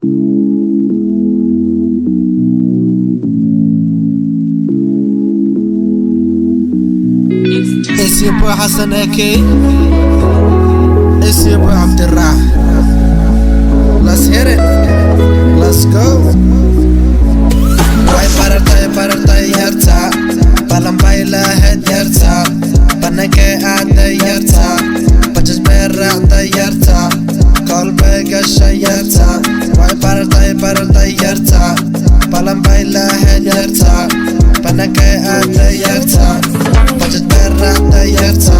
It's your boy Hassan AK. It's your boy Abdurrah. Let's hit it. Let's go. Why parartay yarta. Balan bayla head yarta. Banake ada yarta. Pajas berra ada yarta. Kolbe gasha yarta. Why parartay yarta. Balan bayla head yarta. Banake ada yarta. Pajas berra ada yarta.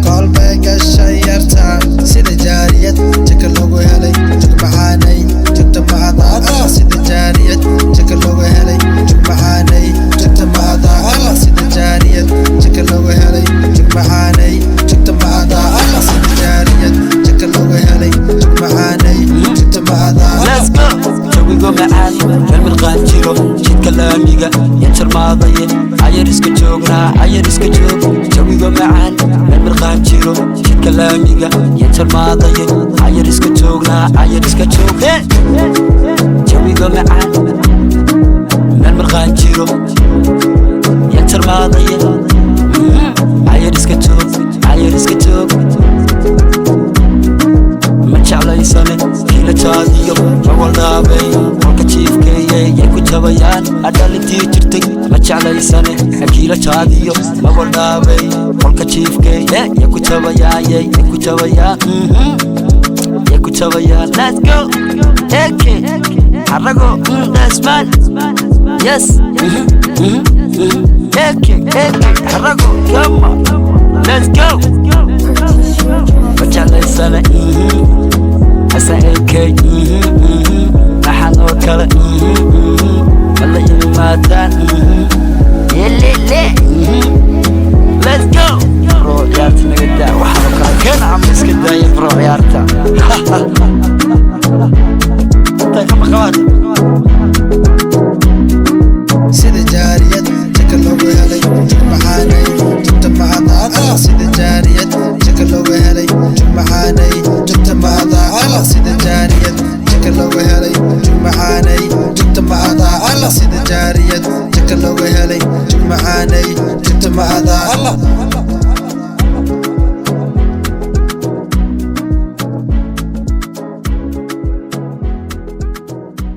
Kolbe gasha yarta. Sida jariyad jika logo helay. Jika mahanay. Jika maada sida jariyad jika logo helay. Jika mahanay. Jika maada sida jariyad jika logo helay. Jika mahanay. Jika maada sida jariyad jika logo helay. Jika mahanay. Jika maada. Let's go. We go معان فيلم الغانجيرو شيد كلاميغا ينشر ماضي عير اسكا جوغنا عير اسكا جوغ جوي go معان فيلم الغانجيرو شيد كلاميغا ينشر ماضي عير اسكا جوغنا عير اسكا جوغ جوي go معان فيلم الغانجيرو ينشر ماضي عير اسكا جوغ عير اسكا جوغ ما شعلي سنة كيلا جاديو أول دابي والك تشيف كي يكو جبيان أدالتي جرتك ما شعلي سنة كيلا جاديو أول دابي والك تشيف كي يكو جبيان يكو جبيان يكو جبيان. Let's go. Okay. حرقو. That's man. Yes. Okay. حرقو. Come on. Let's go. ما شعلي سنة Hassan AK. نحن وكلا والله يماتان يلي Let's go. برو عيارتي نقدا وحركة كان عم نسكدا يا برو عيارتا. طيب كم خواتم سيدي جارية جك اللوغو هلي جك معاني جك معانا سيدي